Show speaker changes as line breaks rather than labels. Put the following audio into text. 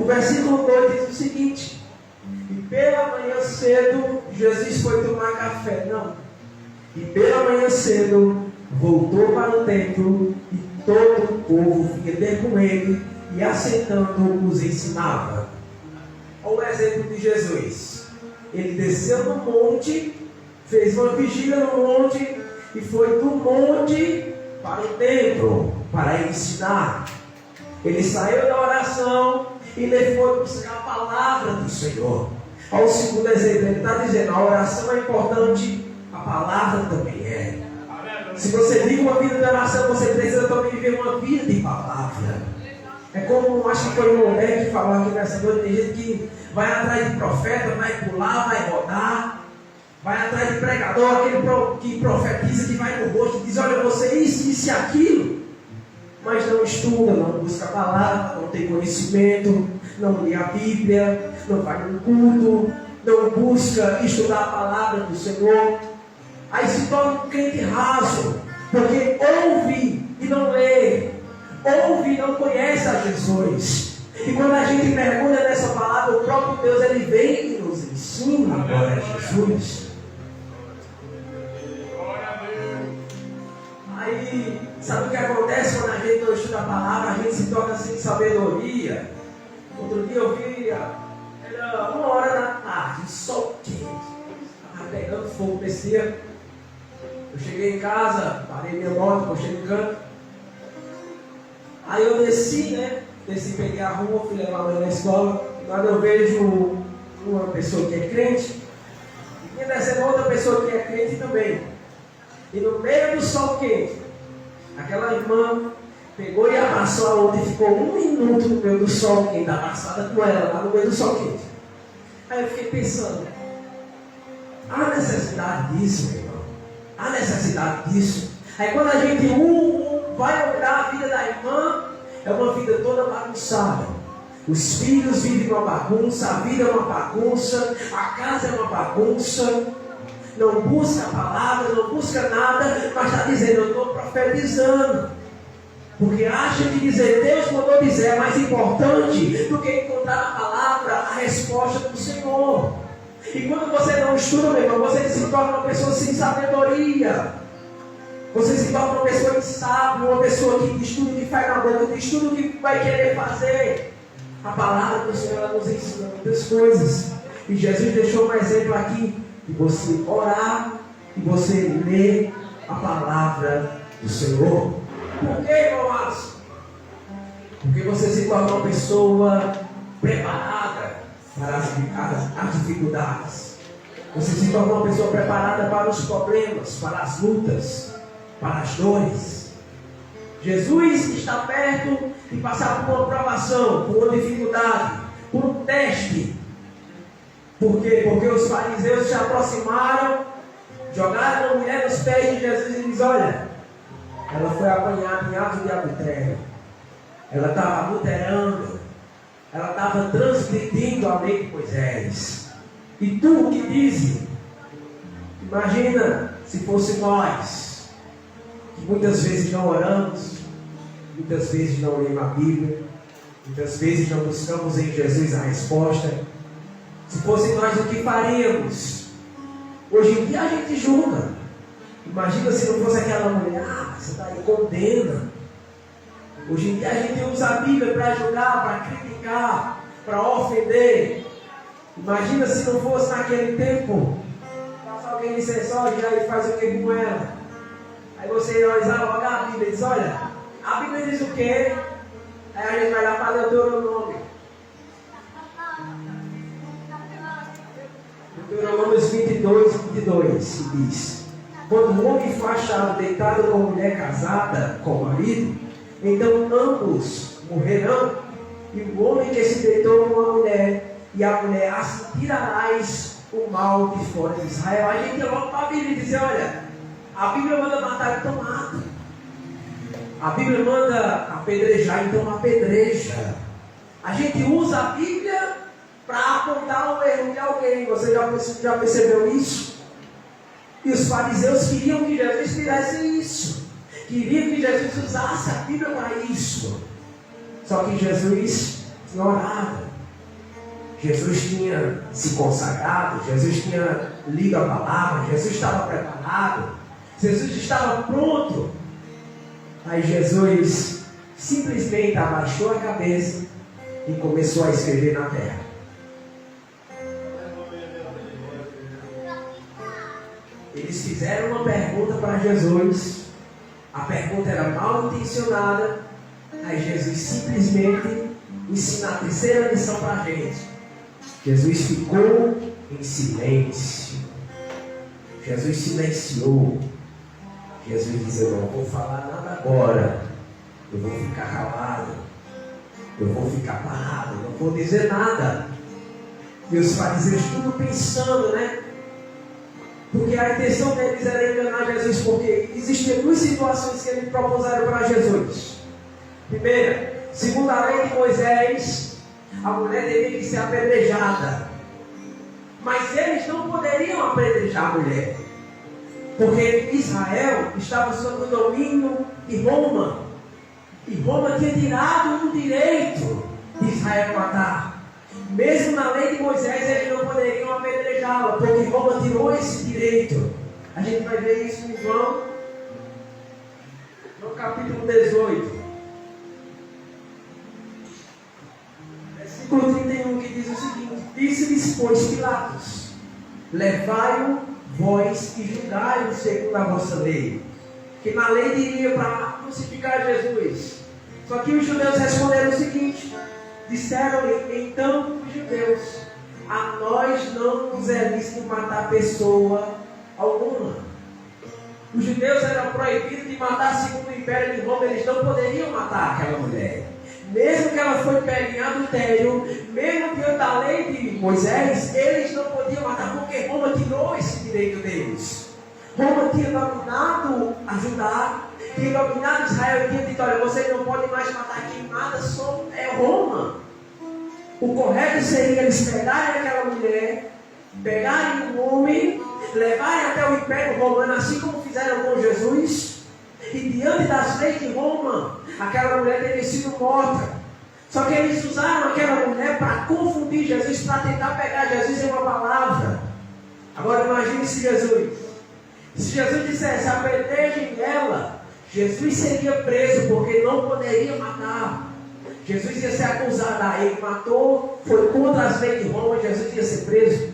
O versículo 2 diz o seguinte: e pela manhã cedo Jesus foi tomar café. Não. E pela manhã cedo voltou para o templo e todo o povo vinha ter com ele e assentando os ensinava. Olha o exemplo de Jesus. Ele desceu no monte, fez uma vigília no monte e foi do monte para o templo para ensinar. Ele saiu da oração e ele foi buscar a palavra do Senhor. Olha o segundo exemplo, ele está dizendo: a oração é importante, a palavra também é. Se você vive uma vida de oração, você precisa também viver uma vida de palavra. É como, acho que foi o Roberto que falou aqui nessa noite, tem gente que vai atrás de profeta, vai pular, vai rodar, vai atrás de pregador, aquele que profetiza, que vai no rosto e diz: olha, você isso e aquilo, mas não estuda, não busca a palavra, não tem conhecimento, não lê a Bíblia, não vai no culto, não busca estudar a palavra do Senhor. Aí se torna um crente raso, porque ouve e não lê, ouve e não conhece a Jesus. E quando a gente mergulha nessa palavra, o próprio Deus, ele vem e nos ensina agora a Jesus. Aí, sabe o que acontece quando a gente não estuda a palavra? A gente se torna sem sabedoria. Outro dia eu vi, era 1h da tarde, sol quente, estava pegando fogo, descia. Eu cheguei em casa, parei minha moto, postei no canto. Aí eu desci, peguei a rua, fui levar ela na escola. Quando eu vejo uma pessoa que é crente, e vinha descendo outra pessoa que é crente também. E no meio do sol quente, aquela irmã pegou e abraçou a outra e ficou 1 minuto no meio do sol quente, abraçada com ela, lá no meio do sol quente. Aí eu fiquei pensando: há necessidade disso, meu irmão? Há necessidade disso? Aí quando a gente vai olhar a vida da irmã, é uma vida toda bagunçada. Os filhos vivem uma bagunça, a vida é uma bagunça, a casa é uma bagunça. Não busca a palavra, não busca nada, mas está dizendo: eu estou profetizando. Porque acha que dizer Deus mandou dizer é mais importante do que encontrar na palavra a resposta do Senhor. E quando você não estuda, meu irmão, você se torna uma pessoa sem sabedoria. Você se torna uma pessoa insábia, uma pessoa que estuda o que faz na boca, que estuda o que vai querer fazer. A palavra do Senhor, ela nos ensina muitas coisas. E Jesus deixou um exemplo aqui, de você orar e você ler a palavra do Senhor. Por que, irmão Alisson? Porque você se torna uma pessoa preparada para as dificuldades. Você se torna uma pessoa preparada para os problemas, para as lutas, para as dores. Jesus está perto de passar por uma provação, por uma dificuldade, por um teste. Por quê? Porque os fariseus se aproximaram, jogaram a mulher nos pés de Jesus e diz: olha, ela foi apanhada em ato de adultério, ela estava adulterando, ela estava transgredindo a lei de Moisés. E tu o que dizes? Imagina se fosse nós, que muitas vezes não oramos, muitas vezes não lemos a Bíblia, muitas vezes não buscamos em Jesus a resposta. Se fosse nós, o que faríamos? Hoje em dia a gente julga. Imagina se não fosse aquela mulher: você está aí, condena. Hoje em dia a gente usa a Bíblia para julgar, para criticar, para ofender. Imagina se não fosse naquele tempo. Passa alguém e dissesse: olha, e faz o que com ela? Aí você vai logo a Bíblia e diz: olha, a Bíblia diz o quê? Aí a gente vai lá para Deuteronômio. Deuteronômio 22 diz: quando o homem for achado deitado com uma mulher casada com o marido, então ambos morrerão, e o homem que se deitou com uma mulher, e a mulher, assim tirarás o mal de fora de Israel. A gente logo para a Bíblia e diz: olha, a Bíblia manda matar, então mata. A Bíblia manda apedrejar, então apedreja. A gente usa a Bíblia para apontar o erro de alguém. Você já percebeu isso? E os fariseus queriam que Jesus fizesse isso. Queriam que Jesus usasse a Bíblia para isso. Só que Jesus tinha orado. Jesus tinha se consagrado, Jesus tinha lido a palavra, Jesus estava preparado, Jesus estava pronto. Aí Jesus simplesmente abaixou a cabeça e começou a escrever na terra. Eles fizeram uma pergunta para Jesus, a pergunta era mal intencionada, aí Jesus simplesmente ensina a terceira lição para a gente. Jesus ficou em silêncio. Jesus silenciou. Jesus disse: eu não vou falar nada agora. Eu vou ficar calado. Eu vou ficar parado. Eu não vou dizer nada. E os fariseus tudo pensando, né? Porque a intenção deles era enganar Jesus. Porque existiam duas situações que eles propuseram para Jesus. Primeira, segundo a lei de Moisés, a mulher teria que ser apedrejada. Mas eles não poderiam apedrejar a mulher, porque Israel estava sob o domínio de Roma. E Roma tinha tirado o direito de Israel matar. Mesmo na lei de Moisés, eles não poderiam apedrejá-la, porque Roma tirou esse direito. A gente vai ver isso em João, no capítulo 18. Versículo 31, que diz o seguinte: disse-lhes, pois, Pilatos: levai-o vós e julgai-o segundo a vossa lei. Que na lei diria para crucificar Jesus. Só que os judeus responderam o seguinte: disseram-lhe então os judeus: a nós não nos é lícito matar pessoa alguma. Os judeus eram proibidos de matar segundo o império de Roma. Eles não poderiam matar aquela mulher. Mesmo que ela foi pega em adultério, mesmo diante da lei de Moisés, eles não podiam matar, porque Roma tirou esse direito deles. Roma tinha dominado a Judá, tinha dominado Israel, e tinha dito: olha, vocês não podem mais matar quem mata, só é Roma. O correto seria eles pegarem aquela mulher, pegarem um homem, levarem até o Império Romano, assim como fizeram com Jesus. E diante das leis de Roma, aquela mulher teria sido morta. Só que eles usaram aquela mulher para confundir Jesus, para tentar pegar Jesus em uma palavra. Agora imagine se Jesus dissesse: apedrejem ela, Jesus seria preso, porque não poderia matar. Jesus ia ser acusado: ele matou, foi contra as leis de Roma, Jesus ia ser preso.